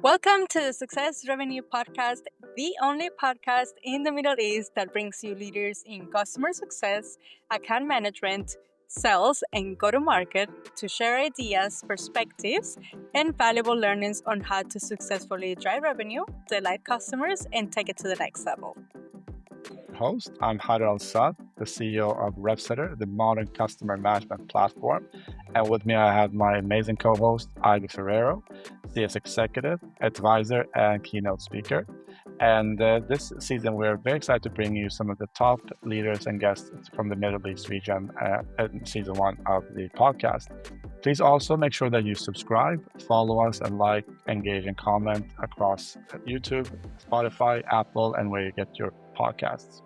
Welcome to the Success Revenue Podcast, the only podcast in the Middle East that brings you leaders in customer success, account management, sales, and go to market to share ideas, perspectives, and valuable learnings on how to successfully drive revenue, delight customers, and take it to the next level. Host. I'm Haider Al-Sad, the CEO of RevSetter, the modern customer management platform. And with me, I have my amazing co-host, Ivy Ferrero, CS executive, advisor, and keynote speaker. And this season, we're very excited to bring you some of the top leaders and guests from the Middle East region in season one of the podcast. Please also make sure that you subscribe, follow us, and like, engage, and comment across YouTube, Spotify, Apple, and where you get your podcasts.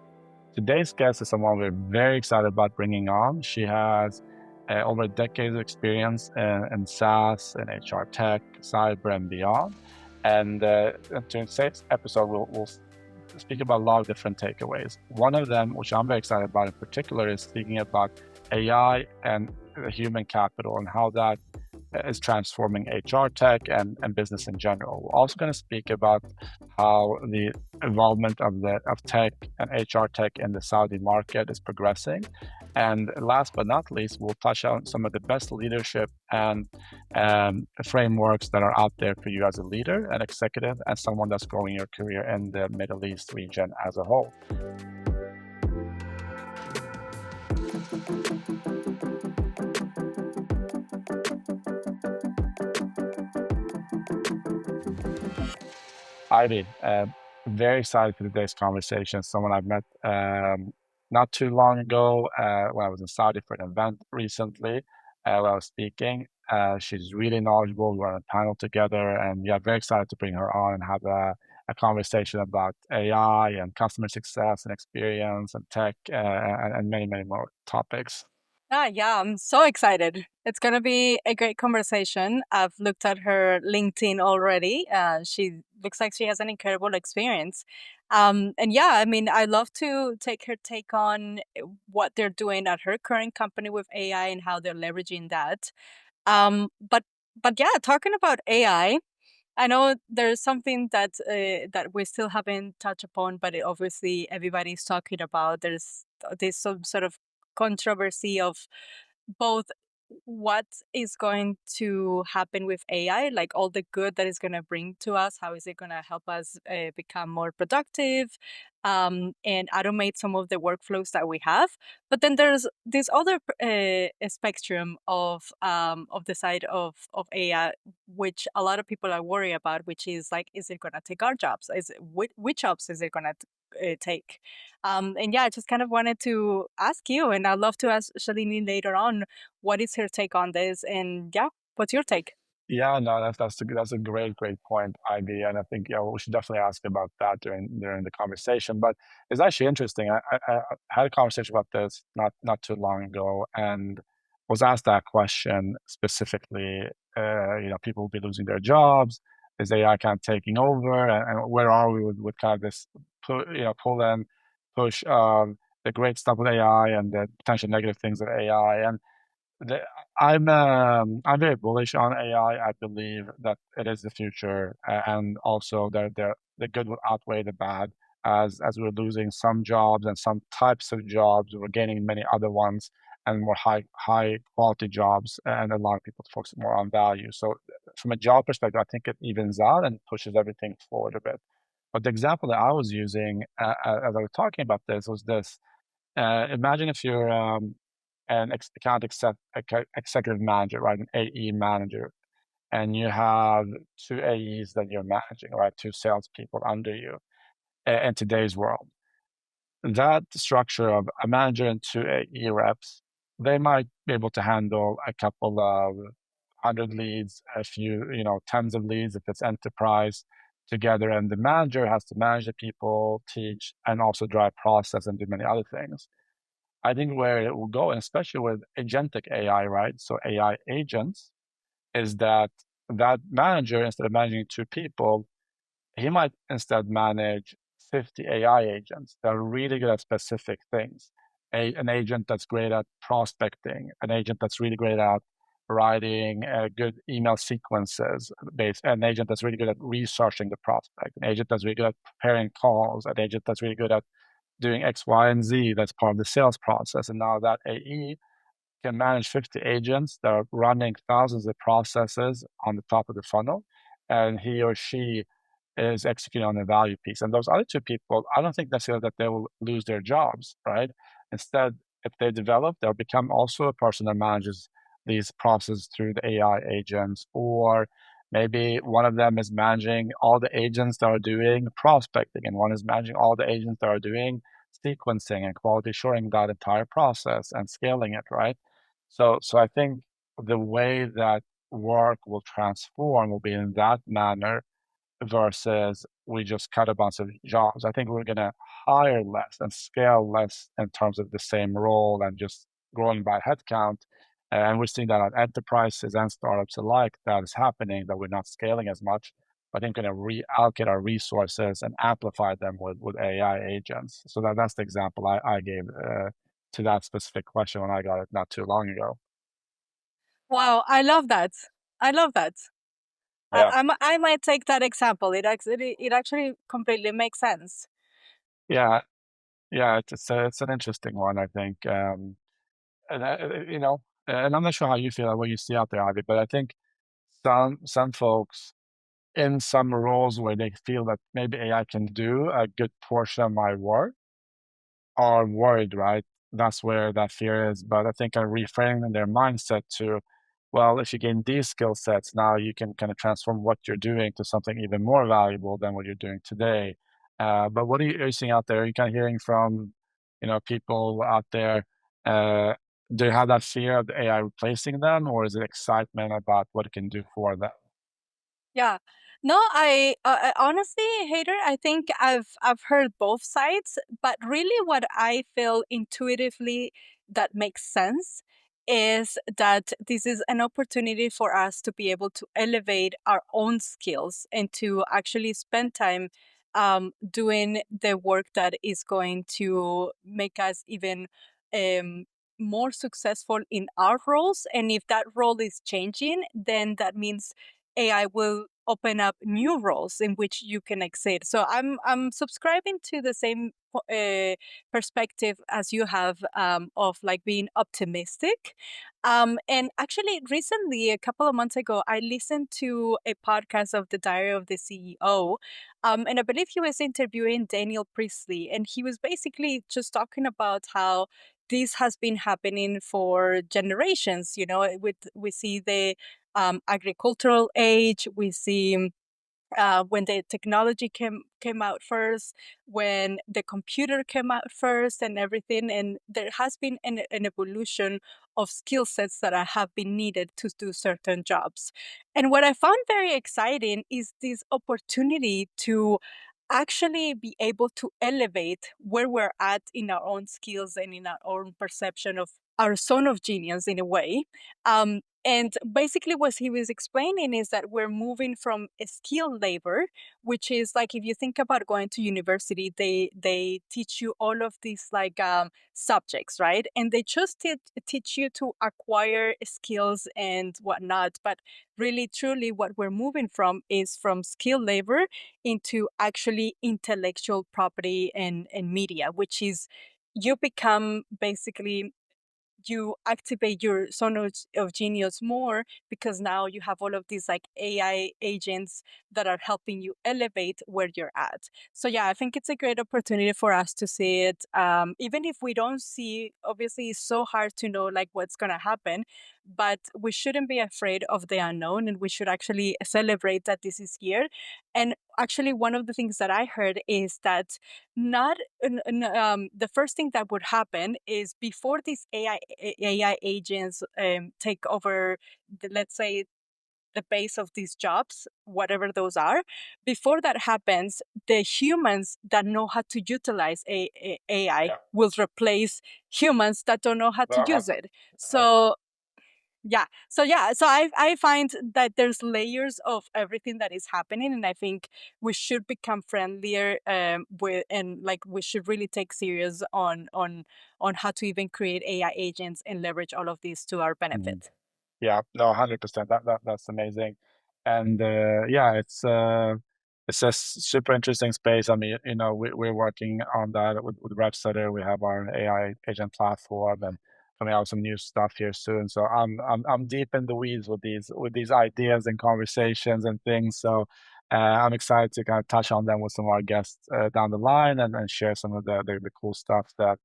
Today's guest is someone we're very excited about bringing on. She has over a decade of experience in SaaS and HR tech, cyber, and beyond. And during today's episode, we'll speak about a lot of different takeaways. One of them, which I'm very excited about in particular, is speaking about AI and human capital and how that is transforming HR tech and business in general. We're also going to speak about how the involvement of tech and HR tech in the Saudi market is progressing. And last but not least, we'll touch on some of the best leadership and frameworks that are out there for you as a leader, an executive, and someone that's growing your career in the Middle East region as a whole. Ivy, very excited for today's conversation. Someone I've met not too long ago when I was in Saudi for an event recently where I was speaking. She's really knowledgeable. We were on a panel together, and yeah, very excited to bring her on and have a conversation about AI and customer success and experience and tech and many, many more topics. Yeah, I'm so excited. It's going to be a great conversation. I've looked at her LinkedIn already. She looks like she has an incredible experience. And yeah, I mean, I love to take her take on what they're doing at her current company with AI and how they're leveraging that. Um, but but yeah, talking about AI, I know there's something that we still haven't touched upon, but obviously everybody's talking about. There's some sort of controversy of both what is going to happen with AI, like all the good that is going to bring to us, how is it going to help us become more productive and automate some of the workflows that we have. But then there's this other spectrum of the side of AI, which a lot of people are worried about, which is like, is it going to take our jobs? Which jobs is it going to take? And yeah, I just kind of wanted to ask you, and I'd love to ask Shalini later on, what is her take on this? And yeah, what's your take? Yeah, no, that's a great point, Ivy, and I think we should definitely ask about that during the conversation. But it's actually interesting. I had a conversation about this not too long ago, and was asked that question specifically. People will be losing their jobs. Is AI kind of taking over, and where are we with kind of this pull and push of the great stuff with AI and the potential negative things of AI and the, I'm very bullish on AI. I believe that it is the future, and also the good will outweigh the bad. As we're losing some jobs and some types of jobs, we're gaining many other ones and more high quality jobs, and a lot of people focus more on value. So, from a job perspective, I think it evens out and pushes everything forward a bit. But the example that I was using as I was talking about this was this: imagine if you're an executive manager, right? An AE manager, and you have two AEs that you're managing, right? Two salespeople under you in today's world. That structure of a manager and two AE reps, they might be able to handle a couple of 100 leads, a few, tens of leads if it's enterprise together. And the manager has to manage the people, teach, and also drive process and do many other things. I think where it will go, and especially with agentic AI, right? So AI agents, is that manager, instead of managing two people, he might instead manage 50 AI agents that are really good at specific things. An agent that's great at prospecting, an agent that's really great at writing good email sequences, an agent that's really good at researching the prospect, an agent that's really good at preparing calls, an agent that's really good at doing X, Y, and Z. That's part of the sales process. And now that AE can manage 50 agents that are running thousands of processes on the top of the funnel, and he or she is executing on the value piece. And those other two people, I don't think necessarily that they will lose their jobs, right? Instead, if they develop, they'll become also a person that manages these processes through the AI agents, or maybe one of them is managing all the agents that are doing prospecting, and one is managing all the agents that are doing sequencing and quality assuring that entire process and scaling it, right? So I think the way that work will transform will be in that manner versus we just cut a bunch of jobs. I think we're going to hire less and scale less in terms of the same role and just growing by headcount. And we're seeing that at enterprises and startups alike that is happening, that we're not scaling as much. I think we're going to reallocate our resources and amplify them with AI agents. So that's the example I gave to that specific question when I got it not too long ago. Wow, I love that. I love that. Yeah. I might take that example. It actually completely makes sense. Yeah. Yeah. It's an interesting one, I think. And and I'm not sure how you feel, what you see out there, Ivy, but I think some folks in some roles where they feel that maybe AI can do a good portion of my work are worried, right? That's where that fear is. But I think I reframing their mindset to, well, if you gain these skill sets, now you can kind of transform what you're doing to something even more valuable than what you're doing today. But what are you seeing out there? Are you kind of hearing from, people out there? Uh, do you have that fear of the AI replacing them, or is it excitement about what it can do for them? Yeah. No, honestly, Hader, I think I've heard both sides, but really what I feel intuitively that makes sense is that this is an opportunity for us to be able to elevate our own skills and to actually spend time doing the work that is going to make us even um, more successful in our roles. And if that role is changing, then that means AI will open up new roles in which you can excel. So I'm subscribing to the same perspective as you have of like being optimistic. And actually, recently, a couple of months ago, I listened to a podcast of the Diary of the CEO, and I believe he was interviewing Daniel Priestley, and he was basically just talking about how this has been happening for generations. We see the agricultural age. We see when the technology came out first, when the computer came out first, and everything. And there has been an evolution of skill sets that have been needed to do certain jobs. And what I found very exciting is this opportunity to actually be able to elevate where we're at in our own skills and in our own perception of our zone of genius in a way. And basically, what he was explaining is that we're moving from a skilled labor, which is like if you think about going to university, they teach you all of these like subjects, right? And they just teach you to acquire skills and whatnot. But really, truly, what we're moving from is from skilled labor into actually intellectual property and media, which is you become basically you activate your zone of genius more because now you have all of these like AI agents that are helping you elevate where you're at. So yeah, I think it's a great opportunity for us to see it. Even if we don't see, obviously it's so hard to know like what's gonna happen, but we shouldn't be afraid of the unknown and we should actually celebrate that this is here. And actually one of the things that I heard is that not the first thing that would happen is before these AI agents take over, let's say, the base of these jobs, whatever those are. Before that happens, the humans that know how to utilize AI Yeah. will replace humans that don't know how to Well, use it. So so I find that there's layers of everything that is happening, and I think we should become friendlier with, and like we should really take serious on how to even create AI agents and leverage all of these to our mhm. benefit. Yeah, no, 100%. That's amazing. And yeah, it's a super interesting space. I mean, we're working on that with RepSetter. We have our AI agent platform and coming out with some new stuff here soon. So I'm deep in the weeds with these ideas and conversations and things. So I'm excited to kind of touch on them with some of our guests down the line and share some of the cool stuff that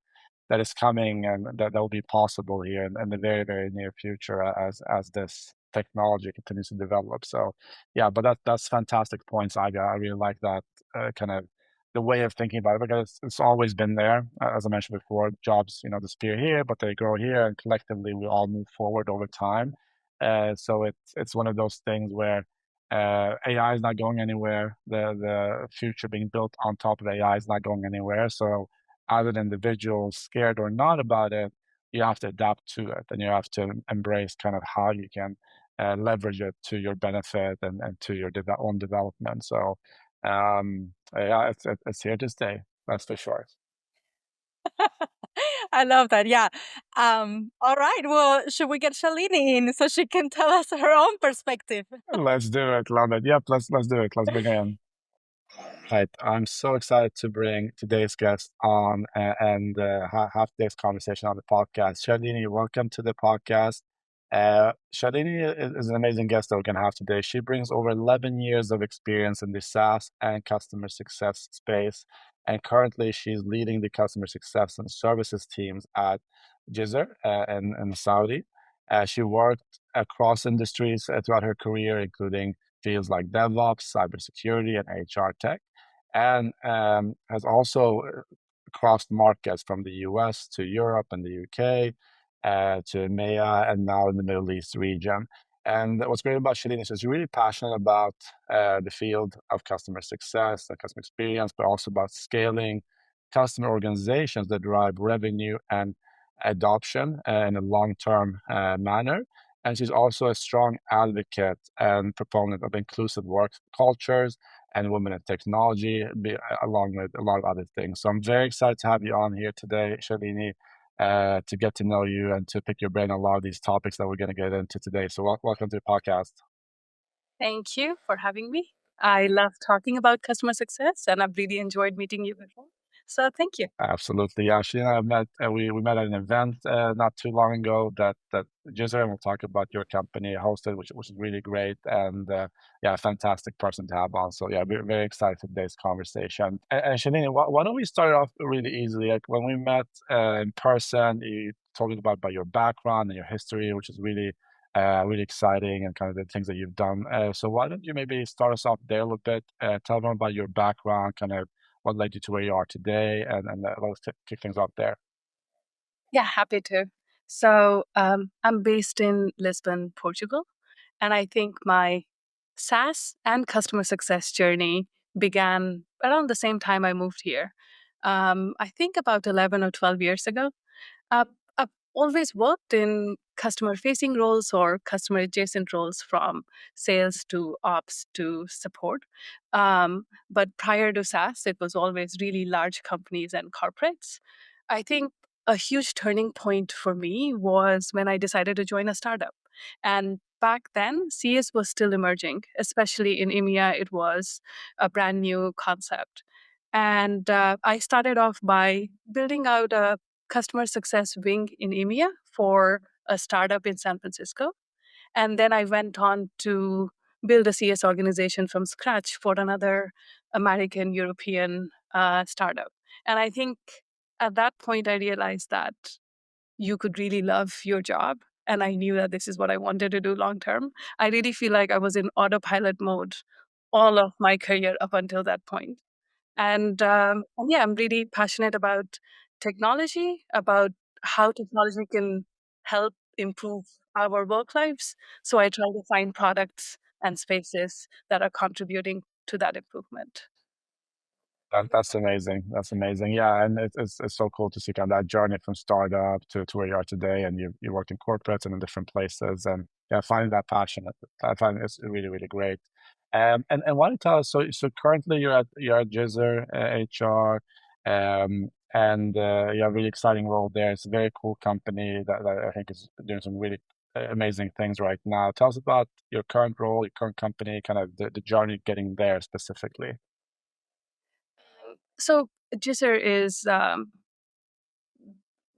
is coming and that will be possible here in the very, very near future as this technology continues to develop. So yeah, but that's fantastic points, Ivy. I really like that kind of the way of thinking about it because it's always been there. As I mentioned before, jobs, disappear here, but they grow here, and collectively we all move forward over time. So it's one of those things where AI is not going anywhere. The future being built on top of AI is not going anywhere. So either the individual, scared or not about it, you have to adapt to it and you have to embrace kind of how you can leverage it to your benefit and to your own development. So, yeah, it's here to stay. That's for sure. I love that. Yeah. All right. Well, should we get Shalini in so she can tell us her own perspective? Let's do it. Love it. Yep. Let's do it. Let's bring it in. Right. I'm so excited to bring today's guest on and have today's conversation on the podcast. Shalini, welcome to the podcast. Shalini is an amazing guest that we're going to have today. She brings over 11 years of experience in the SaaS and customer success space. And currently, she's leading the customer success and services teams at Jisr in Saudi. She worked across industries throughout her career, including fields like DevOps, cybersecurity, and HR tech and has also crossed markets from the US to Europe and the UK to EMEA and now in the Middle East region. And what's great about Shalini is she's really passionate about the field of customer success and customer experience, but also about scaling customer organizations that drive revenue and adoption in a long-term manner. And she's also a strong advocate and proponent of inclusive work cultures and women in technology, along with a lot of other things. So I'm very excited to have you on here today, Shalini, to get to know you and to pick your brain on a lot of these topics that we're going to get into today. So welcome to the podcast. Thank you for having me. I love talking about customer success and I've really enjoyed meeting you before. So thank you. Absolutely, yeah. She and I met. We met at an event not too long ago that Jisr, and we'll talk about your company hosted, which is really great, and yeah, a fantastic person to have on. So yeah, we're very excited for today's conversation. And Shanine, why don't we start off really easily? Like when we met in person, you talking about your background and your history, which is really really exciting and kind of the things that you've done. So why don't you maybe start us off there a little bit? Tell them about your background, kind of what led you to where you are today, and let's kick things off there. Yeah, happy to. So I'm based in Lisbon, Portugal, and I think my SaaS and customer success journey began around the same time I moved here. I think about 11 or 12 years ago. Uh, I've always worked in customer facing roles or customer adjacent roles from sales to ops to support. But prior to SaaS, it was always really large companies and corporates. I think a huge turning point for me was when I decided to join a startup. And back then, CS was still emerging, especially in EMEA, it was a brand new concept. And I started off by building out a customer success wing in EMEA for a startup in San Francisco. And then I went on to build a CS organization from scratch for another American European startup. And I think at that point, I realized that you could really love your job. And I knew that this is what I wanted to do long term. I really feel like I was in autopilot mode all of my career up until that point. And yeah, I'm really passionate about technology, about how technology can help improve our work lives. So I try to find products and spaces that are contributing to that improvement. That's amazing. That's amazing. Yeah, and it's so cool to see kind of that journey from startup to where you are today, and you worked in corporates and in different places, and yeah, finding that passion, I find it's really really great. And why don't you tell us? So currently you're at Jizzer HR, and you have a really exciting role there. It's a very cool company that I think is doing some really amazing things right now. Tell us about your current role, your current company, kind of the journey getting there specifically. So Jisr is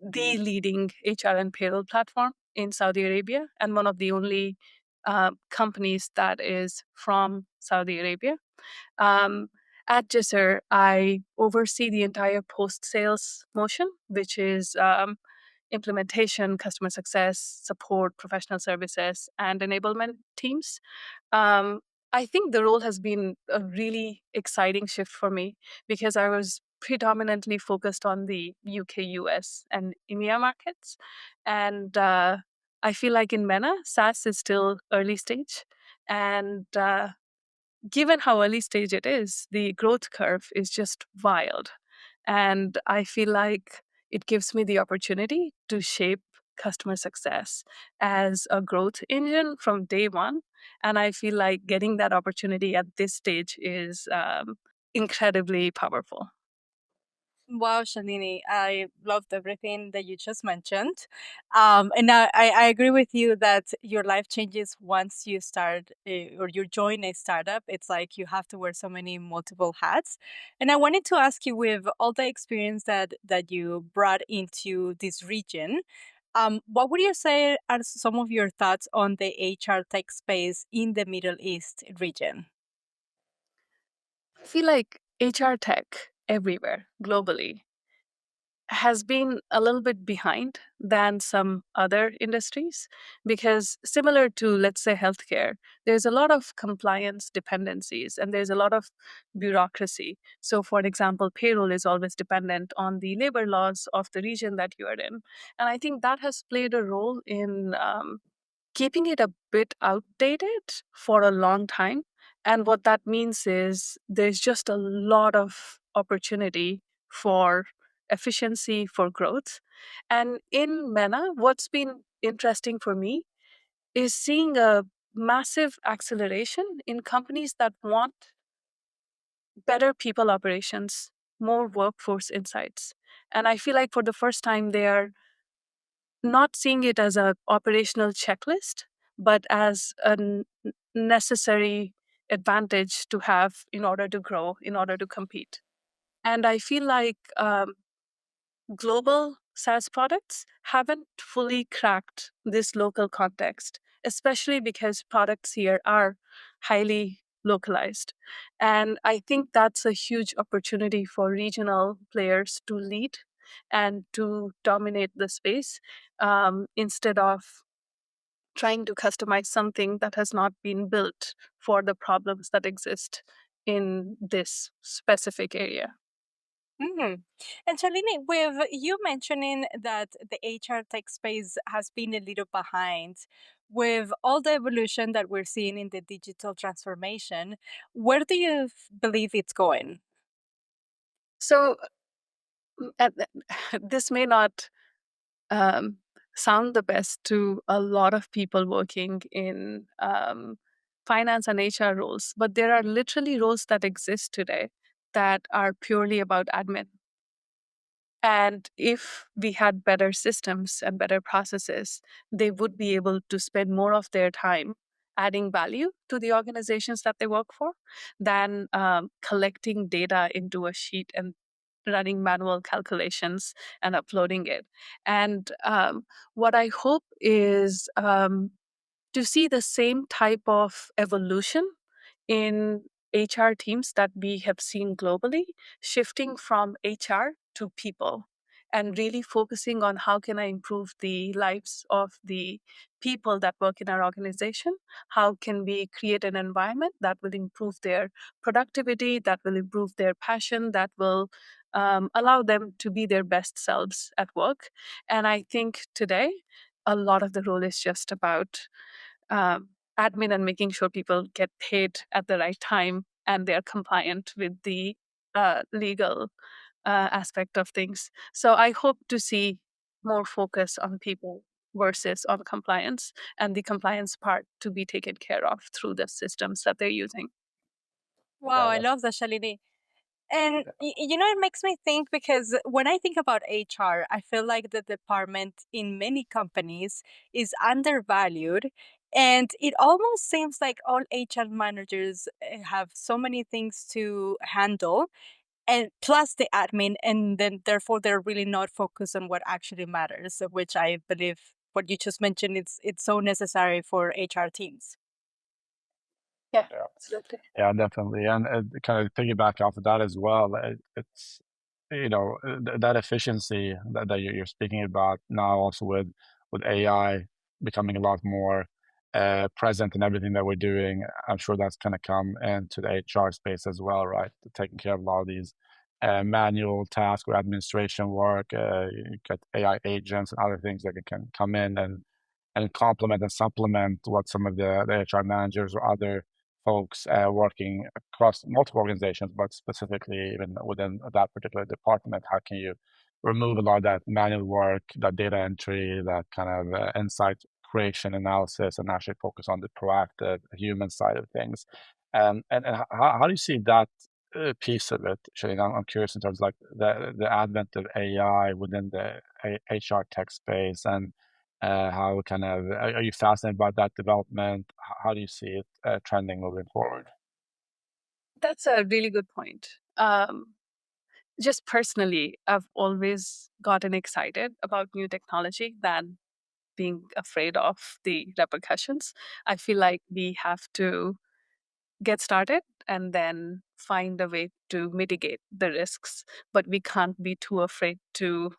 the leading HR and payroll platform in Saudi Arabia and one of the only companies that is from Saudi Arabia. Um, at Jisr, I oversee the entire post sales motion, which is implementation, customer success, support, professional services, and enablement teams. Um, I think the role has been a really exciting shift for me because I was predominantly focused on the UK, US, and EMEA markets. And I feel like in MENA, SaaS is still early stage. And given how early stage it is, the growth curve is just wild. And I feel like it gives me the opportunity to shape customer success as a growth engine from day one. And I feel like getting that opportunity at this stage is incredibly powerful. Wow, Shalini, I loved everything that you just mentioned. And I agree with you that your life changes once you start or you join a startup. It's like you have to wear so many multiple hats. And I wanted to ask you, with all the experience that you brought into this region, what would you say are some of your thoughts on the HR tech space in the Middle East region? I feel like HR tech everywhere globally has been a little bit behind than some other industries because similar to, let's say, healthcare, there's a lot of compliance dependencies and there's a lot of bureaucracy. So for example, payroll is always dependent on the labor laws of the region that you are in, and I think that has played a role in keeping it a bit outdated for a long time. And what that means is there's just a lot of opportunity for efficiency, for growth. And in MENA, what's been interesting for me is seeing a massive acceleration in companies that want better people operations, more workforce insights. And I feel like for the first time, they are not seeing it as a operational checklist, but as a necessary advantage to have in order to grow, in order to compete. And I feel like global SaaS products haven't fully cracked this local context, especially because products here are highly localized. And I think that's a huge opportunity for regional players to lead and to dominate the space instead of trying to customize something that has not been built for the problems that exist in this specific area. hmm And Shalini, with you mentioning that the HR tech space has been a little behind, with all the evolution that we're seeing in the digital transformation, where do you believe it's going? So, this may not um, sound the best to a lot of people working in finance and HR roles, but there are literally roles that exist today that are purely about admin. And if we had better systems and better processes, they would be able to spend more of their time adding value to the organizations that they work for than collecting data into a sheet and running manual calculations and uploading it. And what I hope is to see the same type of evolution in HR teams that we have seen globally, shifting from HR to people and really focusing on how can I improve the lives of the people that work in our organization? How can we create an environment that will improve their productivity, that will improve their passion, that will allow them to be their best selves at work? And I think today, a lot of the role is just about admin and making sure people get paid at the right time and they're compliant with the legal aspect of things. So I hope to see more focus on people versus on compliance and the compliance part to be taken care of through the systems that they're using. Wow, Yeah, I that's love that, Shalini. And it makes me think, because when I think about HR, I feel like the department in many companies is undervalued. And it almost seems like all HR managers have so many things to handle, and plus the admin, and then therefore they're really not focused on what actually matters, which I believe what you just mentioned, it's so necessary for HR teams. Yeah, Yeah. absolutely. Yeah, definitely. And kind of piggyback off of that as well, it's, that efficiency that you're speaking about now, also with AI becoming a lot more present in everything that we're doing. I'm sure that's going to come into the HR space as well, right? Taking care of a lot of these manual tasks or administration work. You get AI agents and other things that can come in and complement and supplement what some of the HR managers or other folks working across multiple organizations, but specifically even within that particular department. How can you remove a lot of that manual work, that data entry, that kind of insight creation analysis, and actually focus on the proactive human side of things? And how do you see that piece of it, Shalini? I'm curious in terms of like the advent of AI within the HR tech space, and how kind of are you fascinated by that development? How do you see it trending moving forward? That's a really good point. Just personally, I've always gotten excited about new technology than being afraid of the repercussions. I feel like we have to get started and then find a way to mitigate the risks, but we can't be too afraid to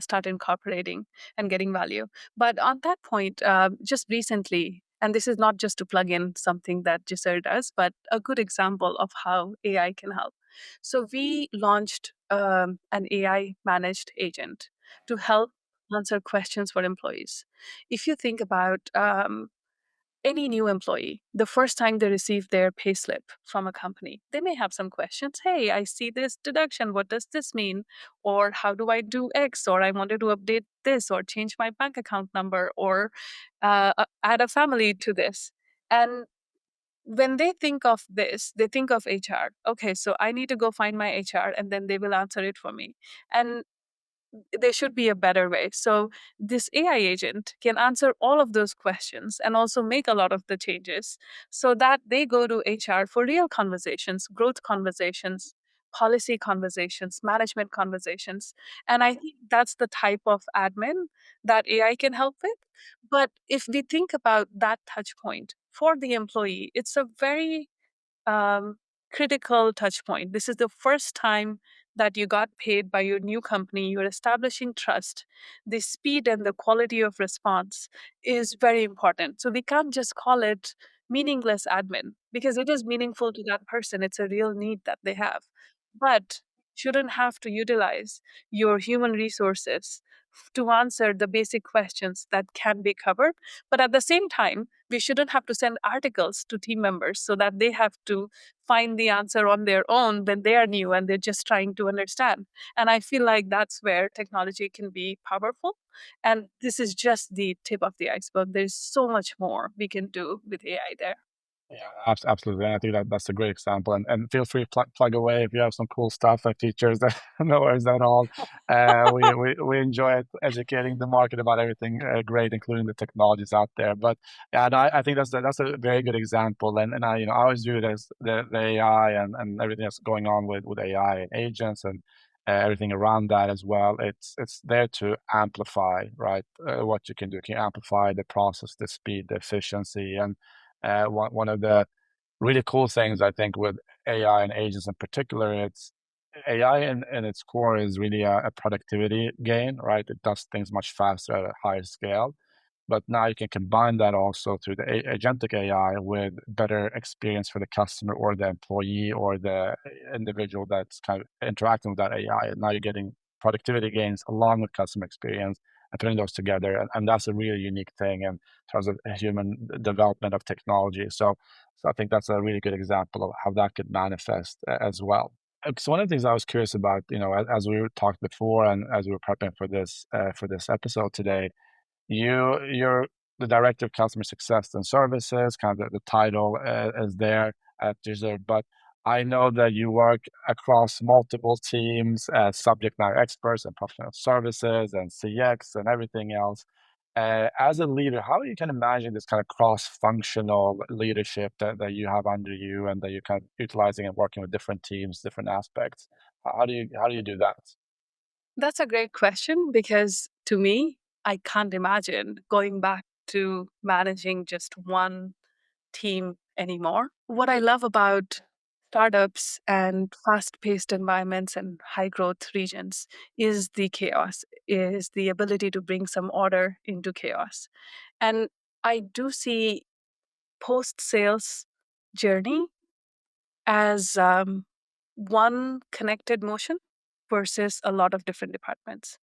start incorporating and getting value. But on that point, just recently, and this is not just to plug in something that Jisr does, but a good example of how AI can help. So we launched an AI managed agent to help answer questions for employees. If you think about any new employee, the first time they receive their payslip from a company, they may have some questions. Hey, I see this deduction. What does this mean? Or how do I do X? Or I wanted to update this, or change my bank account number, or add a family to this. And when they think of this, they think of HR. Okay, so I need to go find my HR, and then they will answer it for me. And there should be a better way. So this AI agent can answer all of those questions and also make a lot of the changes so that they go to HR for real conversations, growth conversations, policy conversations, management conversations. And I think that's the type of admin that AI can help with. But if we think about that touch point for the employee, it's a very um, critical touch point. This is the first time that you got paid by your new company. You're establishing trust. The speed and the quality of response is very important. So we can't just call it meaningless admin, because it is meaningful to that person. It's a real need that they have. But shouldn't have to utilize your human resources to answer the basic questions that can be covered. But at the same time, we shouldn't have to send articles to team members so that they have to find the answer on their own when they are new and they're just trying to understand. And I feel like that's where technology can be powerful. And this is just the tip of the iceberg. There's so much more we can do with AI there. Yeah, absolutely. And I think that's a great example. And feel free to plug away if you have some cool stuff and features. No worries at all. We enjoy educating the market about everything great, including the technologies out there. But yeah, no, I think that's a very good example. And I I always view it as the AI and everything that's going on with AI and agents and everything around that as well. It's there to amplify, right? What you can do. It can amplify the process, the speed, the efficiency, and one of the really cool things I think with AI and agents in particular, it's AI in its core is really a productivity gain, right? It does things much faster at a higher scale. But now you can combine that also through the agentic AI with better experience for the customer or the employee or the individual that's kind of interacting with that AI. And now you're getting productivity gains along with customer experience and putting those together. And that's a really unique thing in terms of human development of technology. So I think that's a really good example of how that could manifest as well. So one of the things I was curious about, as we talked before and as we were prepping for this episode today, you're the director of customer success and services, kind of the title is there at Jisr. But I know that you work across multiple teams as subject matter experts and professional services and CX and everything else. As a leader, how you can imagine this kind of cross-functional leadership that you have under you and that you're kind of utilizing and working with different teams, different aspects? How do you do that? That's a great question because to me, I can't imagine going back to managing just one team anymore. What I love about startups and fast paced environments and high growth regions is the chaos, is the ability to bring some order into chaos. And I do see post sales journey as one connected motion versus a lot of different departments.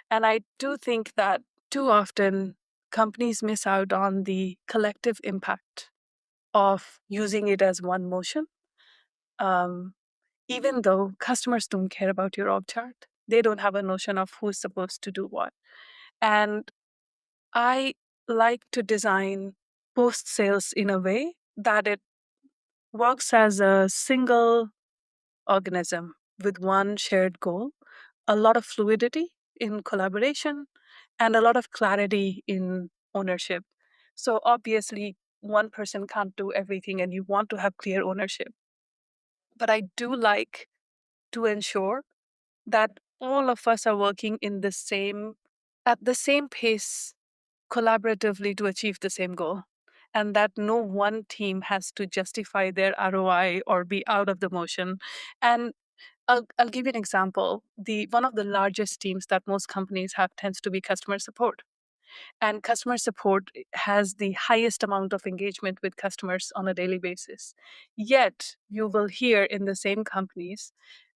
And I do think that too often companies miss out on the collective impact of using it as one motion. Um, Even though customers don't care about your org chart, they don't have a notion of who's supposed to do what. And I like to design post sales in a way that it works as a single organism with one shared goal, a lot of fluidity in collaboration, and a lot of clarity in ownership. So, obviously, one person can't do everything, and you want to have clear ownership. But I do like to ensure that all of us are working in the same at the same pace collaboratively to achieve the same goal, and that no one team has to justify their ROI or be out of the motion. And I'll give you an example. The one of the largest teams that most companies have tends to be customer support. And customer support has the highest amount of engagement with customers on a daily basis. Yet you will hear in the same companies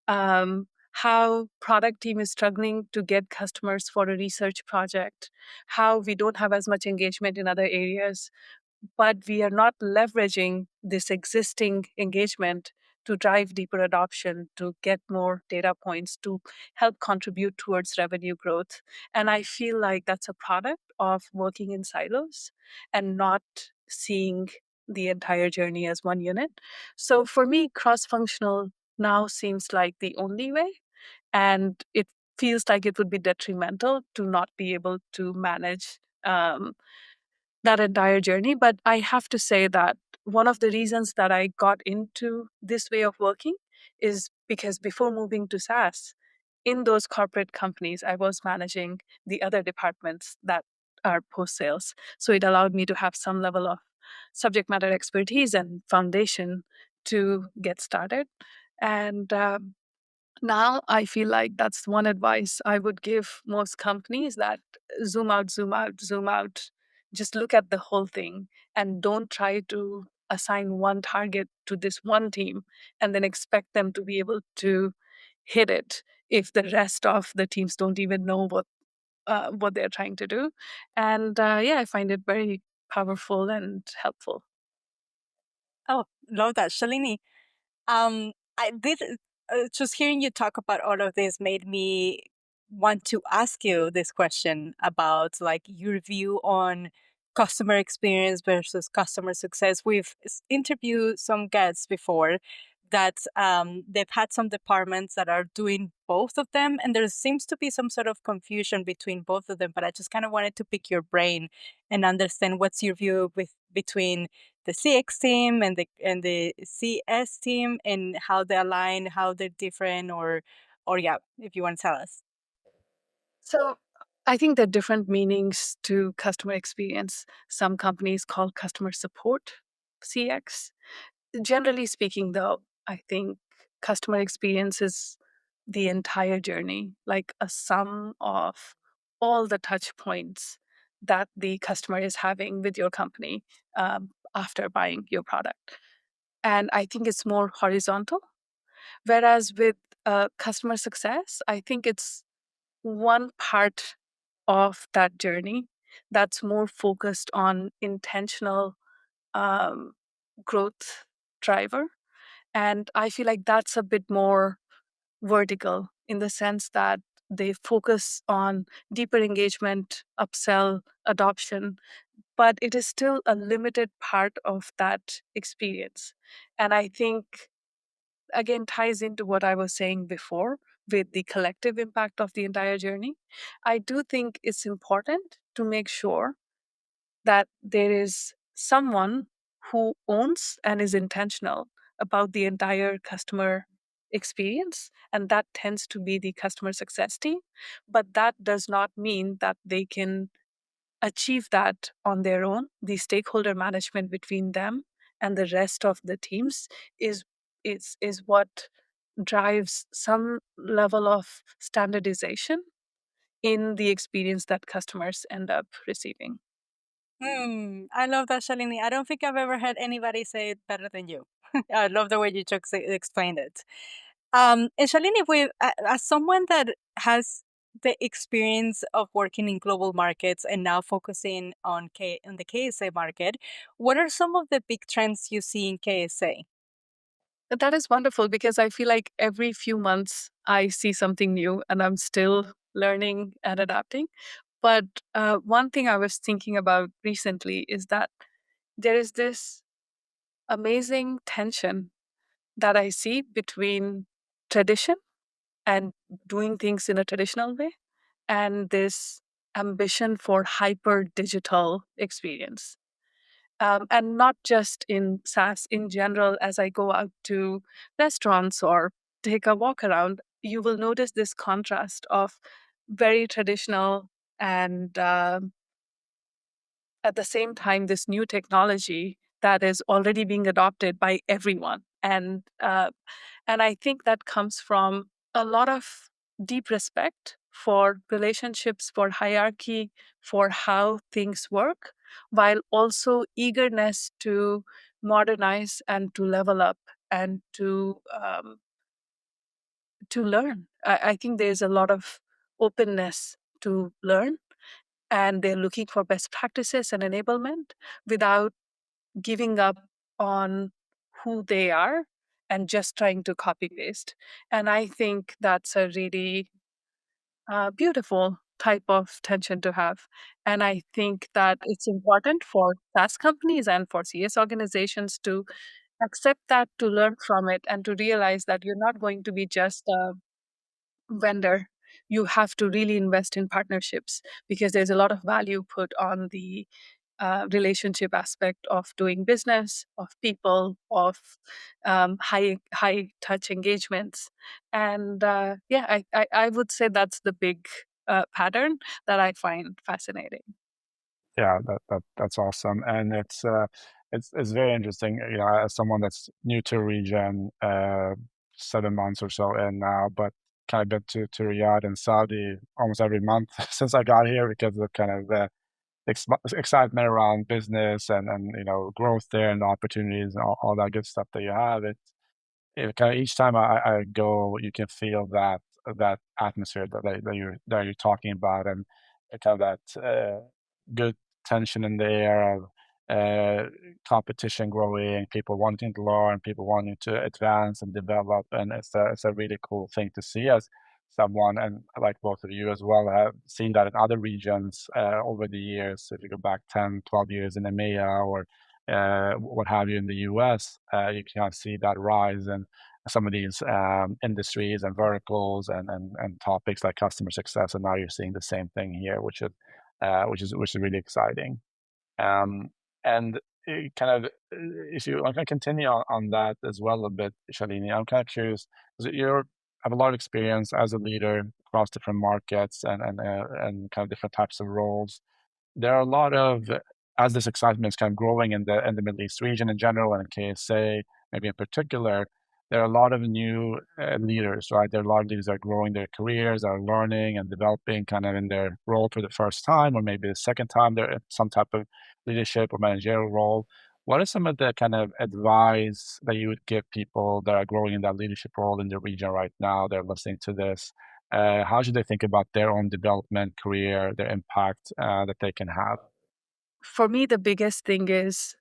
how product team is struggling to get customers for a research project, how we don't have as much engagement in other areas, but we are not leveraging this existing engagement to drive deeper adoption, to get more data points, to help contribute towards revenue growth. And I feel like that's a product of working in silos and not seeing the entire journey as one unit. So for me, cross functional now seems like the only way. And it feels like it would be detrimental to not be able to manage that entire journey. But I have to say that one of the reasons that I got into this way of working is because before moving to SaaS, in those corporate companies, I was managing the other departments that are post sales. So it allowed me to have some level of subject matter expertise and foundation to get started. And now I feel like that's one advice I would give most companies, that zoom out, zoom out, zoom out. Just look at the whole thing and don't try to assign one target to this one team and then expect them to be able to hit it if the rest of the teams don't even know what they're trying to do. And yeah, I find it very powerful and helpful. Oh, love that. Shalini, I did just hearing you talk about all of this made me want to ask you this question about like your view on customer experience versus customer success. We've interviewed some guests before that they've had some departments that are doing both of them, and there seems to be some sort of confusion between both of them. But I just kind of wanted to pick your brain and understand what's your view between the CX team and the CS team and how they align, how they're different, or yeah, if you want to tell us. So I think there are different meanings to customer experience. Some companies call customer support CX. Generally speaking, though, I think customer experience is the entire journey, like a sum of all the touch points that the customer is having with your company after buying your product. And I think it's more horizontal. Whereas with customer success, I think it's one part of that journey that's more focused on intentional um, growth driver. And I feel like that's a bit more vertical in the sense that they focus on deeper engagement, upsell, adoption, but it is still a limited part of that experience. And I think again ties into what I was saying before with the collective impact of the entire journey. I do think it's important to make sure that there is someone who owns and is intentional about the entire customer experience, and that tends to be the customer success team. But that does not mean that they can achieve that on their own. The stakeholder management between them and the rest of the teams is is what drives some level of standardization in the experience that customers end up receiving. I love that, Shalini. I don't think I've ever heard anybody say it better than you. I love the way you just explained it. And Shalini, as someone that has the experience of working in global markets and now focusing on the KSA market, what are some of the big trends you see in KSA? That is wonderful because I feel like every few months I see something new and I'm still learning and adapting. But one thing I was thinking about recently is that there is this amazing tension that I see between tradition and doing things in a traditional way and this ambition for hyper digital experience. And not just in SaaS in general, as I go out to restaurants or take a walk around, you will notice this contrast of very traditional and at the same time, this new technology that is already being adopted by everyone. And I think that comes from a lot of deep respect for relationships, for hierarchy, for how things work, while also eagerness to modernize and to level up and to learn. I think there's a lot of openness to learn, and they're looking for best practices and enablement without giving up on who they are and just trying to copy paste. And I think that's a really beautiful type of tension to have. And I think that it's important for SaaS companies and for CS organizations to accept that, to learn from it, and to realize that you're not going to be just a vendor. You have to really invest in partnerships because there's a lot of value put on the relationship aspect of doing business, of people, of high touch engagements, and yeah, I would say that's the big pattern that I find fascinating. Yeah, that's awesome, and it's very interesting. You know, as someone that's new to region, 7 months or so in now, but kind of been to Riyadh and Saudi almost every month since I got here because of kind of the excitement around business and you know growth there and the opportunities and all that good stuff that you have. It kind of each time I go, you can feel that atmosphere that you're talking about, and kind of that good tension in the air of competition growing, people wanting to learn, people wanting to advance and develop, and it's a really cool thing to see as someone, and like both of you as well, have seen that in other regions over the years. If you go back 10, 12 years in EMEA or what have you in the US, you can kind of see that rise in some of these industries and verticals and topics like customer success. And now you're seeing the same thing here, which is really exciting. Um, and kind of, if you want to continue on that as well a bit, Shalini, I'm kind of curious, 'cause you have a lot of experience as a leader across different markets and kind of different types of roles. There are a lot of, as this excitement is kind of growing in the Middle East region in general and in KSA maybe in particular, there are a lot of new leaders, right? There are a lot of leaders that are growing their careers, are learning and developing kind of in their role for the first time, or maybe the second time they're in some type of leadership or managerial role. What are some of the kind of advice that you would give people that are growing in that leadership role in the region right now? They're listening to this. How should they think about their own development, career, their impact that they can have? For me, the biggest thing is,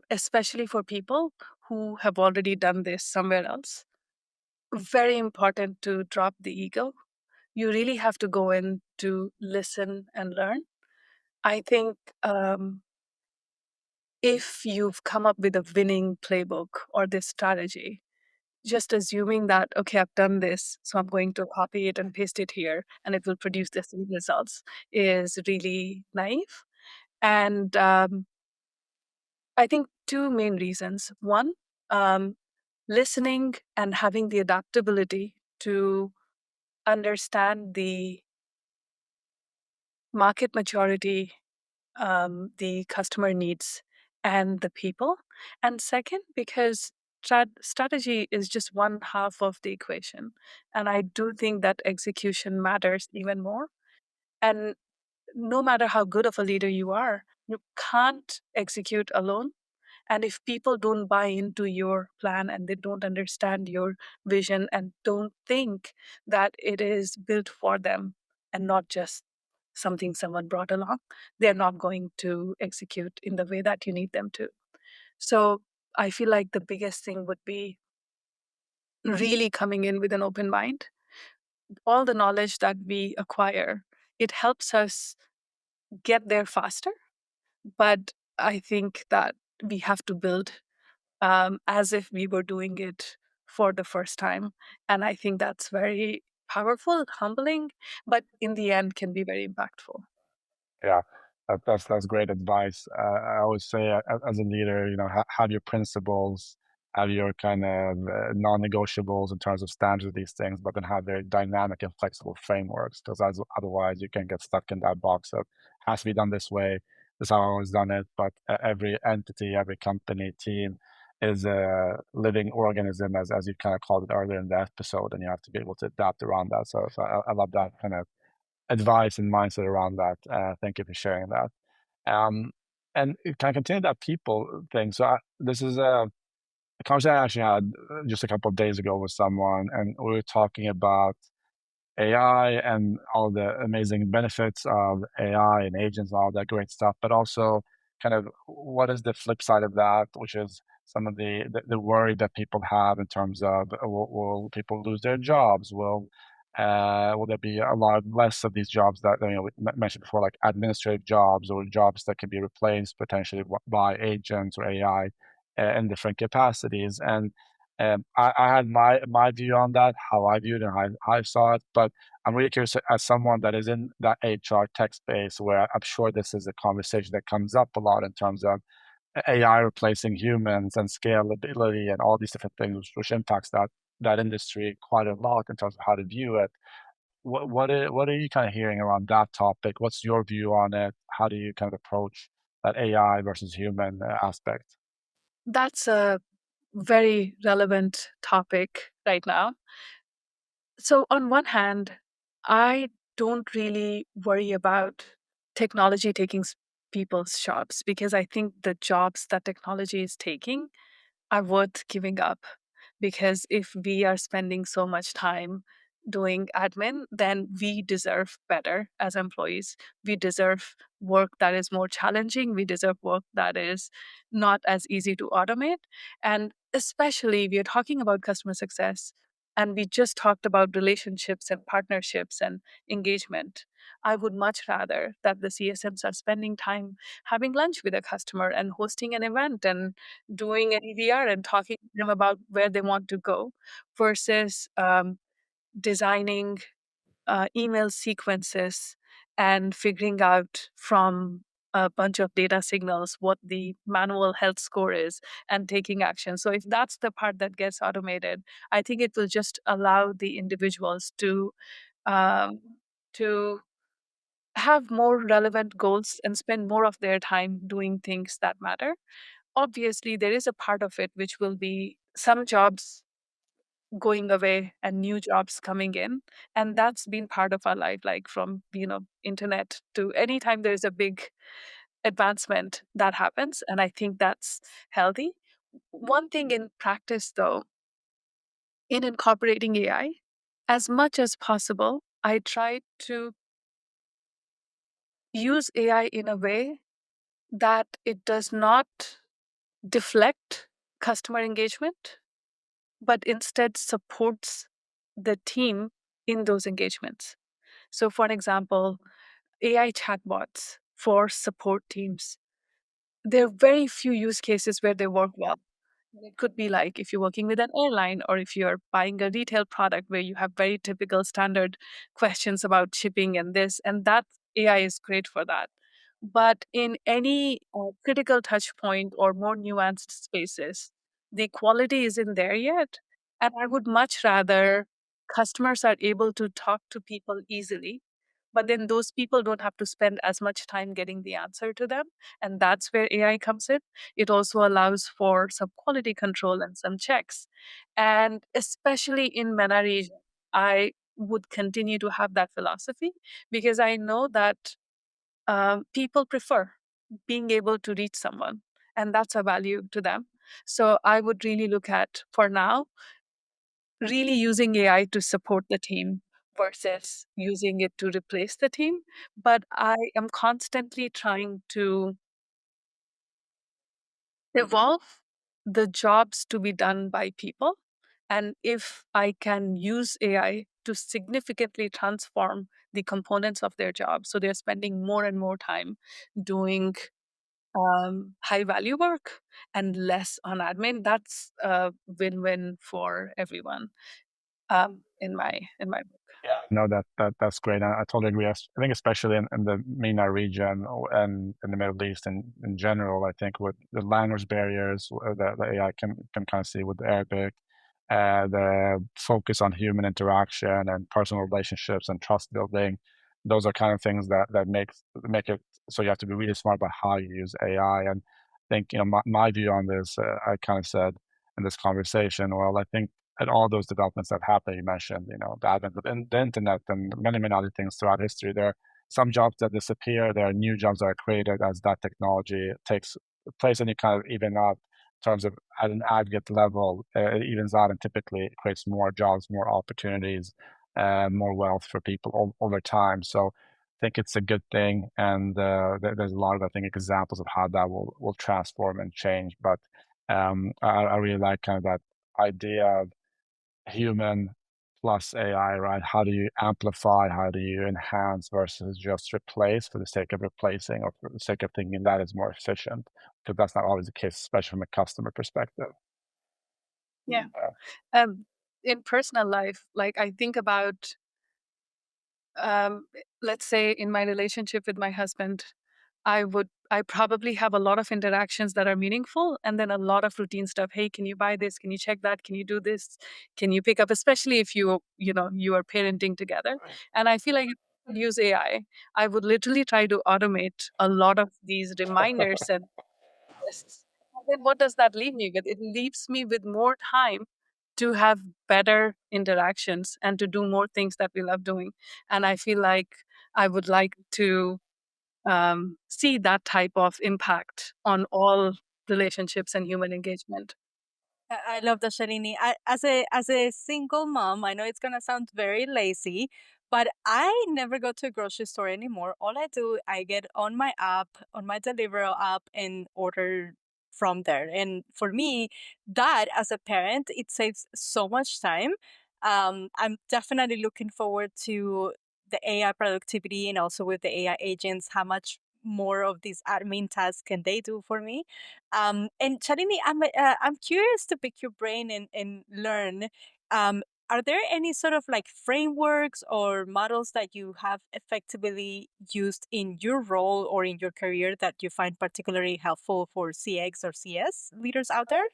especially for people who have already done this somewhere else, very important to drop the ego. You really have to go in to listen and learn. I think if you've come up with a winning playbook or this strategy, just assuming that, okay, I've done this, so I'm going to copy it and paste it here, and it will produce the same results, is really naive. And I think two main reasons. One, um, listening and having the adaptability to understand the market maturity, the customer needs, and the people. And second, because strategy is just one half of the equation. And I do think that execution matters even more. And no matter how good of a leader you are, you can't execute alone. And if people don't buy into your plan and they don't understand your vision and don't think that it is built for them and not just something someone brought along, they're not going to execute in the way that you need them to. So I feel like the biggest thing would be really coming in with an open mind. All the knowledge that we acquire, it helps us get there faster. But I think that we have to build as if we were doing it for the first time. And I think that's very powerful, humbling, but in the end can be very impactful. Yeah, that's great advice. I always say, as a leader, have your principles, have your kind of non-negotiables in terms of standards of these things, but then have very dynamic and flexible frameworks. Because otherwise, you can get stuck in that box of has to be done this way. This is how I always done it. But every entity, every company, team is a living organism, as you kind of called it earlier in the episode, and you have to be able to adapt around that. So I love that kind of advice and mindset around that. Thank you for sharing that. Um, and can I continue that people thing? So this is a conversation I actually had just a couple of days ago with someone, and we were talking about AI and all the amazing benefits of AI and agents and all that great stuff, but also kind of what is the flip side of that, which is some of the worry that people have in terms of will people lose their jobs? Will there be a lot less of these jobs that we mentioned before, like administrative jobs or jobs that can be replaced potentially by agents or AI in different capacities? And I had my view on that, how I viewed and how I saw it, but I'm really curious as someone that is in that HR tech space where I'm sure this is a conversation that comes up a lot in terms of AI replacing humans and scalability and all these different things, which impacts that industry quite a lot in terms of how to view it. What are you kind of hearing around that topic? What's your view on it? How do you kind of approach that AI versus human aspect? That's a very relevant topic right now. So, on one hand, I don't really worry about technology taking people's jobs because I think the jobs that technology is taking are worth giving up. Because if we are spending so much time doing admin, then we deserve better as employees. We deserve work that is more challenging. We deserve work that is not as easy to automate. And especially, we are talking about customer success. And we just talked about relationships and partnerships and engagement. I would much rather that the CSMs are spending time having lunch with a customer and hosting an event and doing an EVR and talking to them about where they want to go versus designing email sequences and figuring out from a bunch of data signals what the manual health score is and taking action. So if that's the part that gets automated, I think it will just allow the individuals um, to have more relevant goals and spend more of their time doing things that matter. Obviously, there is a part of it which will be some jobs going away and new jobs coming in, and that's been part of our life, like from internet to anytime there's a big advancement that happens, and I think that's healthy. One thing in practice though, in incorporating AI, as much as possible, I try to use AI in a way that it does not deflect customer engagement, but instead supports the team in those engagements. So, for example, AI chatbots for support teams, there are very few use cases where they work well. It could be like if you're working with an airline or if you're buying a retail product where you have very typical standard questions about shipping and this, and that AI is great for that. But in any critical touch point or more nuanced spaces, the quality isn't there yet. And I would much rather customers are able to talk to people easily, but then those people don't have to spend as much time getting the answer to them. And that's where AI comes in. It also allows for some quality control and some checks. And especially in MENA region, I would continue to have that philosophy because I know that people prefer being able to reach someone, and that's a value to them. So I would really look at, for now, really using AI to support the team versus using it to replace the team. But I am constantly trying to evolve the jobs to be done by people. And if I can use AI to significantly transform the components of their job, so they're spending more and more time doing high value work and less on admin, that's a win-win for everyone. In my book. Yeah, no, that's great. I totally agree. I think especially in the MENA region and in the Middle East in general, I think with the language barriers that the AI can kind of see with Arabic, the focus on human interaction and personal relationships and trust building, those are kind of things that make it so you have to be really smart about how you use AI. And I think, my view on this, I kind of said in this conversation, well, I think at all those developments that happen, you mentioned, the advent of the internet and many, many other things throughout history. There are some jobs that disappear. There are new jobs that are created as that technology takes place, and you kind of even out in terms of at an aggregate level, it evens out and typically creates more jobs, more opportunities, more wealth for people over time. So I think it's a good thing, and there's a lot of, I think, examples of how that will transform and change. But I really like kind of that idea of human plus AI, right? How do you amplify? How do you enhance versus just replace for the sake of replacing or for the sake of thinking that is more efficient? Because that's not always the case, especially from a customer perspective. Yeah. Uh, In personal life, like I think about, um, let's say in my relationship with my husband, I probably have a lot of interactions that are meaningful and then a lot of routine stuff. Hey, can you buy this? Can you check that? Can you do this? Can you pick up? Especially if you are parenting together. And I feel like if I could use AI, I would literally try to automate a lot of these reminders and lists. And then what does that leave me with? It leaves me with more time to have better interactions and to do more things that we love doing. And I feel like I would like to see that type of impact on all relationships and human engagement. I love that, Shalini. As a single mom, I know it's gonna sound very lazy, but I never go to a grocery store anymore. All I do, I get on my app, on my Deliveroo app, and order from there. And for me, that as a parent, it saves so much time. I'm definitely looking forward to the AI productivity and also with the AI agents, how much more of these admin tasks can they do for me? And Shalini, I'm curious to pick your brain and learn. Um, are there any sort of like frameworks or models that you have effectively used in your role or in your career that you find particularly helpful for CX or CS leaders out there?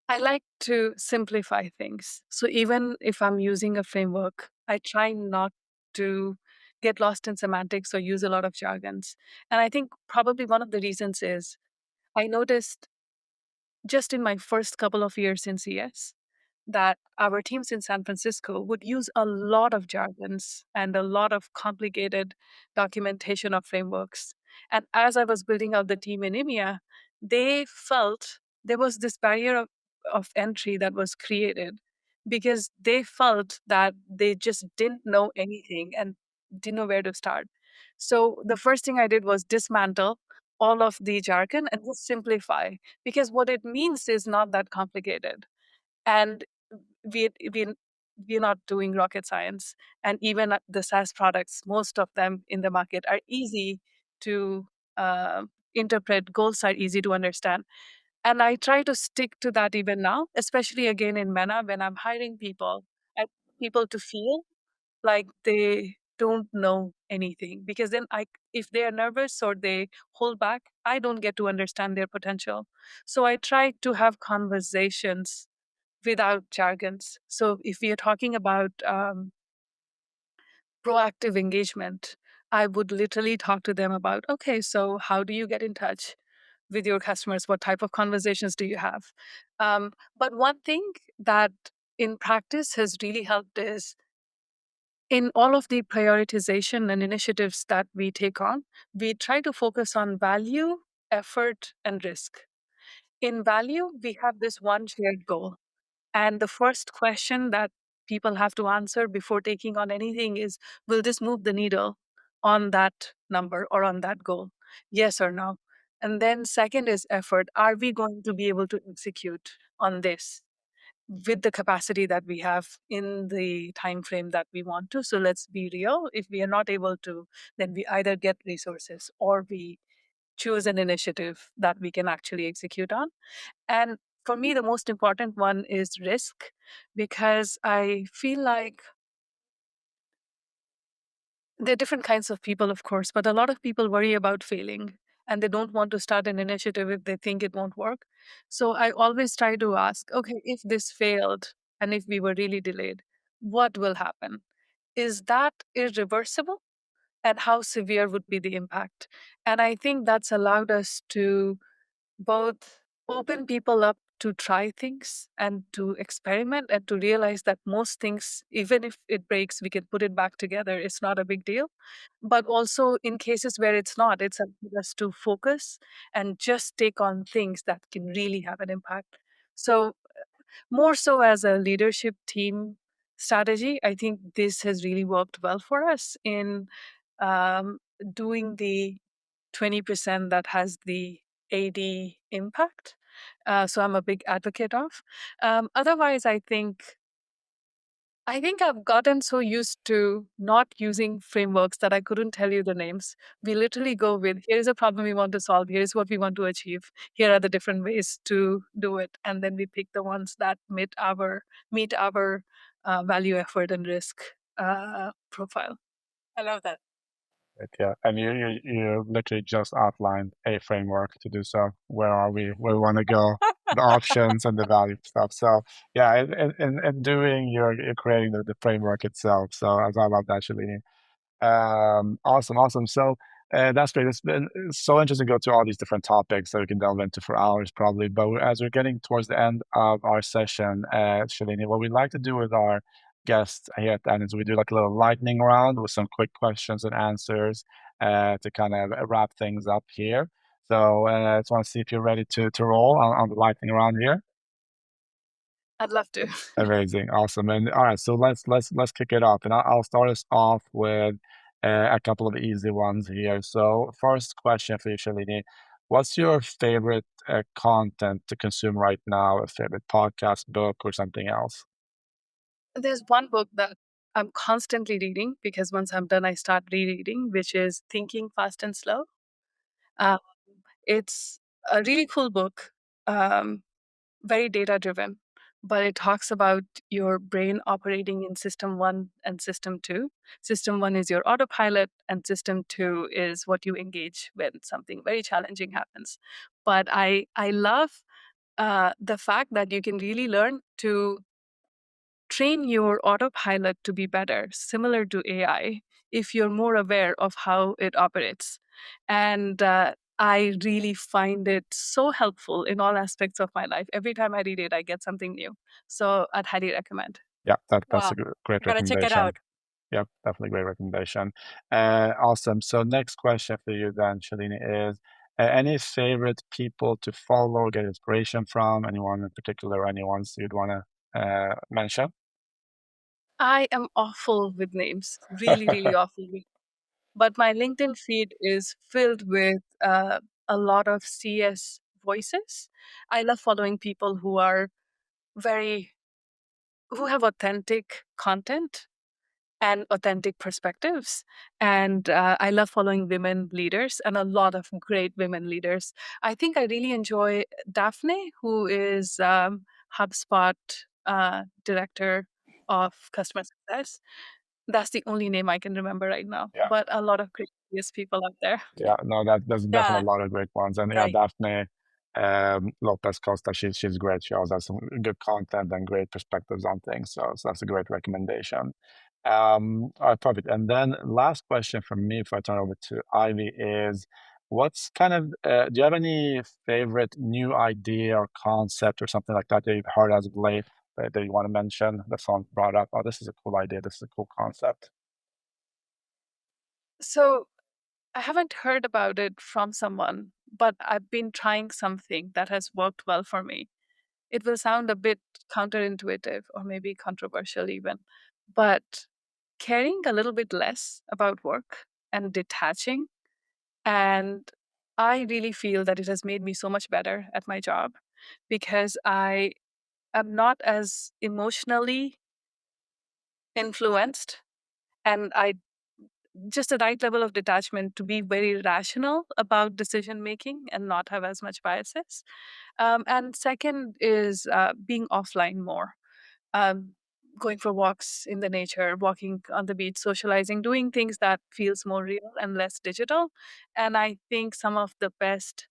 I like to simplify things. So even if I'm using a framework, I try not to get lost in semantics or use a lot of jargons. And I think probably one of the reasons is I noticed just in my first couple of years in CS that our teams in San Francisco would use a lot of jargons and a lot of complicated documentation of frameworks. And as I was building out the team in EMEA, they felt there was this barrier of entry that was created because they felt that they just didn't know anything and didn't know where to start. So the first thing I did was dismantle all of the jargon and just simplify because what it means is not that complicated. And we we we're not doing rocket science. And even the SaaS products, most of them in the market are easy to interpret. Goals are easy to understand. And I try to stick to that even now, especially again in MENA when I'm hiring people. I want people to feel like they don't know anything, because then if they are nervous or they hold back, I don't get to understand their potential. So I try to have conversations without jargons. So if we are talking about proactive engagement, I would literally talk to them about, okay, so how do you get in touch with your customers? What type of conversations do you have? But one thing that in practice has really helped is, in all of the prioritization and initiatives that we take on, we try to focus on value, effort, and risk. In value, we have this one shared goal. And the first question that people have to answer before taking on anything is, will this move the needle on that number or on that goal? Yes or no? And then second is effort. Are we going to be able to execute on this with the capacity that we have in the time frame that we want to? So let's be real. If we are not able to, then we either get resources or we choose an initiative that we can actually execute on. And for me, the most important one is risk, because I feel like there are different kinds of people, of course, but a lot of people worry about failing and they don't want to start an initiative if they think it won't work. So I always try to ask, okay, if this failed and if we were really delayed, what will happen? Is that irreversible? And how severe would be the impact? And I think that's allowed us to both open people up to try things and to experiment and to realize that most things, even if it breaks, we can put it back together. It's not a big deal. But also in cases where it's not, it's up to us to focus and just take on things that can really have an impact. So more so as a leadership team strategy, I think this has really worked well for us in um, doing the 20% that has the AD impact. So I'm a big advocate of. Otherwise, I think I've gotten so used to not using frameworks that I couldn't tell you the names. We literally go with, here's a problem we want to solve, here's what we want to achieve, here are the different ways to do it, and then we pick the ones that meet our value, effort, and risk profile. I love that. Yeah, and you literally just outlined a framework to do so. Where are we? Where we want to go? The options and the value stuff. So yeah, in doing you're creating the framework itself. So I love that, Shalini. Awesome. So that's great. It's so interesting to go through all these different topics that we can delve into for hours probably. But as we're getting towards the end of our session, Shalini, what we like to do with our guests here at the end is we do like a little lightning round with some quick questions and answers to kind of wrap things up here. So I just want to see if you're ready to roll on the lightning round here. I'd love to. Amazing, awesome, and all right. So let's kick it off, and I'll start us off with a couple of easy ones here. So first question for you, Shalini, what's your favorite content to consume right now? A favorite podcast, book, or something else? There's one book that I'm constantly reading, because once I'm done, I start rereading, which is Thinking Fast and Slow. Uh, it's a really cool book, very data driven, but it talks about your brain operating in system one and system two. System one is your autopilot, and system two is what you engage when something very challenging happens. But I love the fact that you can really learn to train your autopilot to be better, similar to AI, if you're more aware of how it operates. And I really find it so helpful in all aspects of my life. Every time I read it, I get something new. So I'd highly recommend. Yeah, that's Wow. a great I'm gonna check it recommendation. out. Yep, definitely great recommendation. Awesome. So next question for you then, Shalini, is any favorite people to follow, get inspiration from? Anyone in particular? Anyone you'd want to mention? I am awful with names, really, really awful with. But my LinkedIn feed is filled with a lot of CS voices. I love following people very who have authentic content and authentic perspectives. And I love following women leaders and a lot of great women leaders. I think I really enjoy Daphne, who is HubSpot director of customer success. That's the only name I can remember right now, Yeah. but a lot of great people out there. Yeah, no, there's definitely Yeah, a lot of great ones. And yeah, right. Daphne Lopez Costa, she's great. She always has some good content and great perspectives on things. So that's a great recommendation. All right, perfect. And then last question from me before I turn over to Ivy is, what's kind of do you have any favorite new idea or concept or something like that that you've heard as of late that you want to mention that someone brought up? Oh, this is a cool idea. This is a cool concept. So I haven't heard about it from someone, but I've been trying something that has worked well for me. It will sound a bit counterintuitive or maybe controversial even, but caring a little bit less about work and detaching. And I really feel that it has made me so much better at my job because I am not as emotionally influenced, and I just the right level of detachment to be very rational about decision making and not have as much biases. And second is being offline more, um, going for walks in the nature, walking on the beach, socializing, doing things that feels more real and less digital. And I think some of the best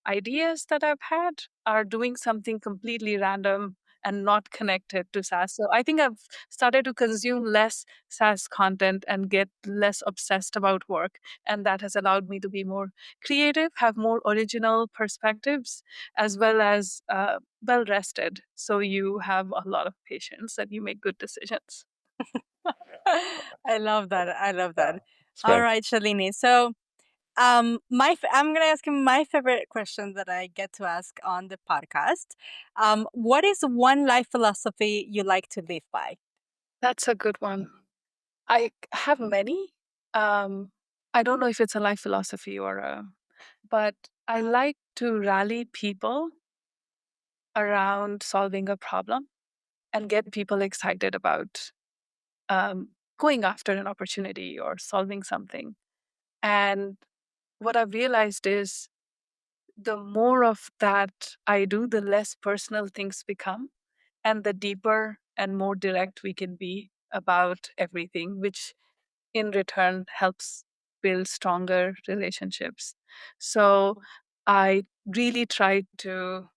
ideas that I've had are doing something completely random and not connected to SaaS. So I think I've started to consume less SaaS content and get less obsessed about work. And that has allowed me to be more creative, have more original perspectives, as well as well rested. So you have a lot of patience and you make good decisions. I love that. I love Yeah, that. it's All great. right, Shalini. So, I'm gonna ask you my favorite question that I get to ask on the podcast. What is one life philosophy you like to live by? That's a good one. I have many. Um, I don't know if it's a life philosophy or a, but I like to rally people around solving a problem and get people excited about um, going after an opportunity or solving something. And what I've realized is the more of that I do, the less personal things become, and the deeper and more direct we can be about everything, which in return helps build stronger relationships. So I really try to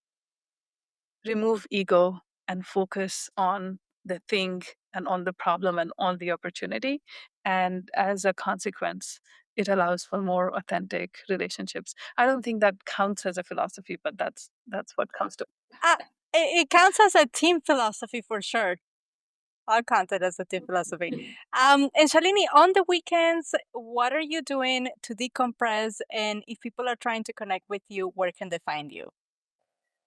remove ego and focus on the thing and on the problem and on the opportunity. And as a consequence, it allows for more authentic relationships. I don't think that counts as a philosophy, but that's what comes to. Uh, it counts as a team philosophy for sure. I'll count it as a team philosophy. And Shalini, on the weekends, what are you doing to decompress? And if people are trying to connect with you, where can they find you?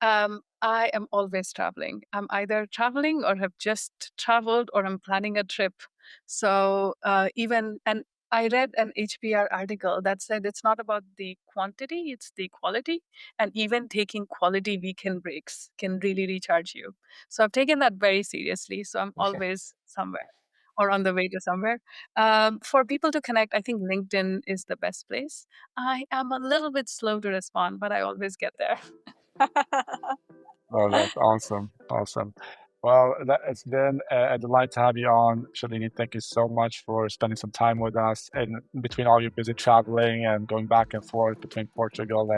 I am always traveling. I'm either traveling or have just traveled or I'm planning a trip. So even and I read an HBR article that said it's not about the quantity, it's the quality. And even taking quality weekend breaks can really recharge you. So I've taken that very seriously. So I'm always somewhere or on the way to somewhere. For people to connect, I think LinkedIn is the best place. I am a little bit slow to respond, but I always get there. Oh, that's awesome. Awesome. Well, it's been a delight to have you on, Shalini. Thank you so much for spending some time with us in between all your busy traveling and going back and forth between Portugal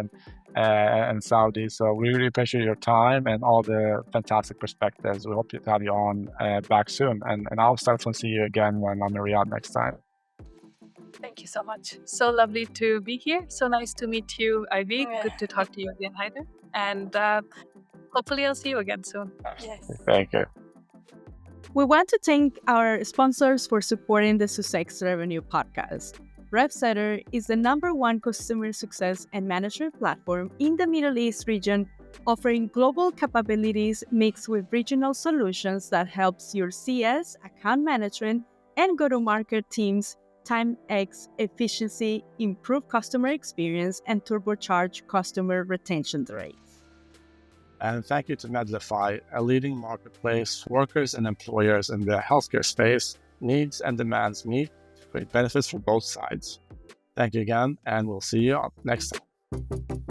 and Saudi. So we really appreciate your time and all the fantastic perspectives. We hope to have you on back soon. And I'll certainly see you again when I'm in Riyadh next time. Thank you so much. So lovely to be here. So nice to meet you, Ivy. Yeah. Good to talk to you again, Haider. And hopefully, I'll see you again soon. Yes. Thank you. We want to thank our sponsors for supporting the Sussex Revenue podcast. RevSetter is the #1 customer success and management platform in the Middle East region, offering global capabilities mixed with regional solutions that helps your CS, account management, and go-to-market teams 10x efficiency, improve customer experience, and turbocharge customer retention rates. And thank you to Medlify, a leading marketplace for workers and employers in the healthcare space, needs and demands meet to create benefits for both sides. Thank you again, and we'll see you next time.